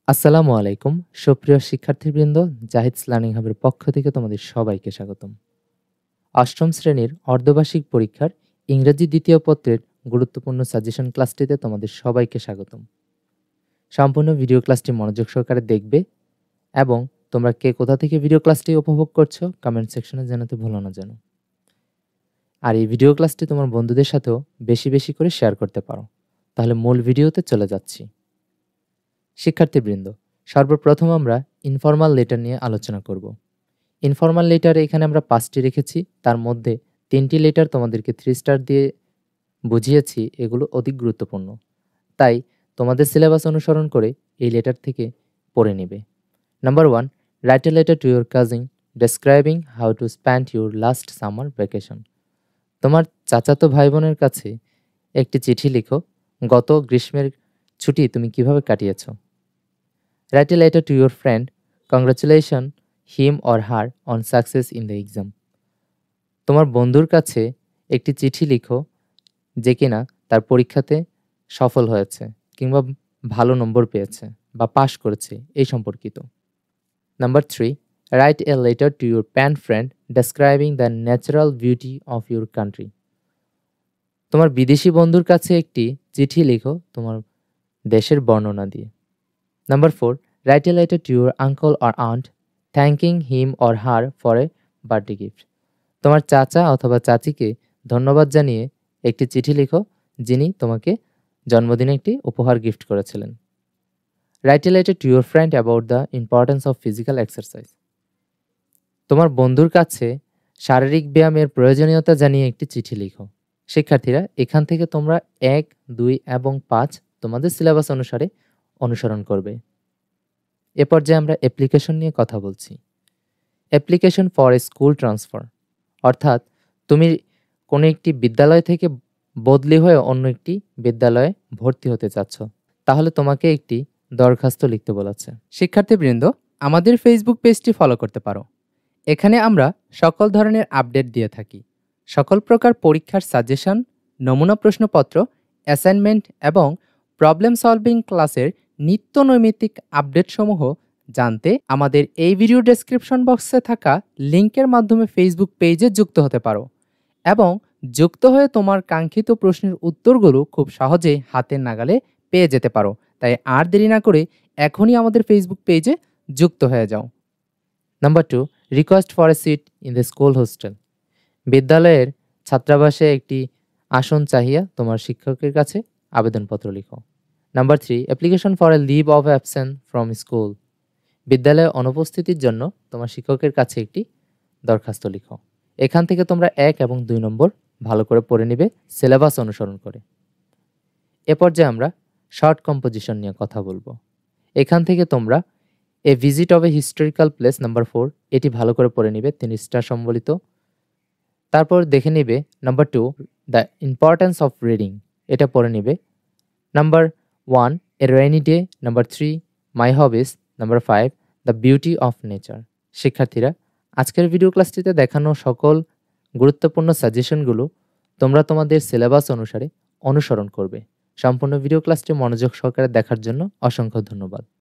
আসসালামু আলাইকুম সুপ্রিয় শিক্ষার্থীবৃন্দ। জাহিদস লার্নিং হাবের পক্ষ থেকে তোমাদের সবাইকে স্বাগতম। অষ্টম শ্রেণীর অর্ধবার্ষিক পরীক্ষার ইংরেজি দ্বিতীয় পত্রের গুরুত্বপূর্ণ সাজেশন ক্লাসটিতে তোমাদের সবাইকে স্বাগতম। সম্পূর্ণ ভিডিও ক্লাসটি মনোযোগ সহকারে দেখবে এবং তোমরা কে কোথা থেকে ভিডিও ক্লাসটি উপভোগ করছো কমেন্ট সেকশনে জানাতে ভুলো না যেন। আর এই ভিডিও ক্লাসটি তোমার বন্ধুদের সাথেও বেশি বেশি করে শেয়ার করতে পারো। তাহলে মূল ভিডিওতে চলে যাচ্ছি। শিক্ষার্থীবৃন্দ, সর্বপ্রথম আমরা ইনফর্মাল লেটার নিয়ে আলোচনা করব। ইনফর্মাল লেটার এখানে আমরা 5টি রেখেছি, তার মধ্যে 3টি লেটার তোমাদেরকে 3 স্টার দিয়ে বুঝিয়েছি, এগুলো অধিক গুরুত্বপূর্ণ। তাই তোমাদের সিলেবাস অনুসরণ করে এই লেটার থেকে পড়ে নেবে। Number 1, write a letter to your cousin describing how to spend your last summer vacation. তোমার চাচাতো ভাই বোনের কাছে একটি চিঠি লিখো, গত গ্রীষ্মের ছুটি তুমি কিভাবে কাটিয়েছো। Write a letter to your friend, congratulation him or her on success in the exam. তোমার বন্ধুর কাছে একটি চিঠি লিখো যে কিনা তার পরীক্ষাতে সফল হয়েছে কিংবা ভালো নম্বর পেয়েছে বা পাশ করেছে এই সম্পর্কিত। Number 3, write a letter to your pan friend describing the natural beauty of your country. তোমার বিদেশি বন্ধুর কাছে একটি চিঠি লিখো তোমার দেশের বর্ণনা দিয়ে। Number 4, write a letter to your uncle or aunt thanking him or her for a birthday gift. তোমার চাচা অথবা চাচিকে ধন্যবাদ জানিয়ে একটি চিঠি লিখো যিনি তোমাকে জন্মদিনে একটি উপহার গিফট করেছিলেন। Write a letter to your friend about the importance of physical exercise. তোমার বন্ধুর কাছে শারীরিক ব্যায়ামের প্রয়োজনীয়তা জানিয়ে একটি চিঠি লিখো। শিক্ষার্থীরা, এখান থেকে তোমরা 1, 2 এবং 5 তোমাদের সিলেবাস অনুসারে অনুসরণ করবে। এ পর্যায়ে আমরা অ্যাপ্লিকেশন নিয়ে কথা বলছি। Application for A school transfer, অর্থাৎ তুমি কোনো একটি বিদ্যালয় থেকে বদলি হয়ে অন্য একটি বিদ্যালয়ে ভর্তি হতে চাচ্ছ, তাহলে তোমাকে একটি দরখাস্ত লিখতে বলেছে। শিক্ষার্থীবৃন্দ, আমাদের ফেসবুক পেজটি ফলো করতে পারো। এখানে আমরা সকল ধরনের আপডেট দিয়ে থাকি। সকল প্রকার পরীক্ষার সাজেশন, নমুনা প্রশ্নপত্র, অ্যাসাইনমেন্ট এবং প্রবলেম সলভিং ক্লাসের নিত্য নৈমিত্তিক আপডেটসমূহ জানতে আমাদের এই ভিডিও ডেসক্রিপশন বক্সে থাকা লিঙ্কের মাধ্যমে ফেসবুক পেজে যুক্ত হতে পারো এবং যুক্ত হয়ে তোমার কাঙ্ক্ষিত প্রশ্নের উত্তরগুলো খুব সহজেই হাতের নাগালে পেয়ে যেতে পারো। তাই আর দেরি না করে এখনই আমাদের ফেসবুক পেজে যুক্ত হয়ে যাও। Number 2, request for a seat in the school hostel. বিদ্যালয়ের ছাত্রাবাসে একটি আসন চাহিয়া তোমার শিক্ষকের কাছে আবেদনপত্র লিখো। Number 3, application for a leave of absent from school. বিদ্যালয়ে অনুপস্থিতির জন্য তোমার শিক্ষকের কাছে একটি দরখাস্ত লিখো। এখান থেকে তোমরা 1 এবং 2 নম্বর ভালো করে পড়ে নিবে সিলেবাস অনুসরণ করে। এ পর্যায়ে আমরা শর্ট কম্পোজিশন নিয়ে কথা বলবো। এখান থেকে তোমরা a visit of a historical place number 4 এটি ভালো করে পড়ে নিবে 3 স্টার সম্বলিত। তারপর দেখে নিবে number 2, the importance of reading, এটা পড়ে নিবে। Number 1, A rainy day. Number 3, my hobbies. Number 5, the beauty of nature. শিক্ষার্থীরা, আজকের ভিডিও ক্লাসটিতে দেখানো সকল গুরুত্বপূর্ণ সাজেশনগুলো তোমরা তোমাদের সিলেবাস অনুসারে অনুসরণ করবে। সম্পূর্ণ ভিডিও ক্লাসটি মনোযোগ সহকারে দেখার জন্য অসংখ্য ধন্যবাদ।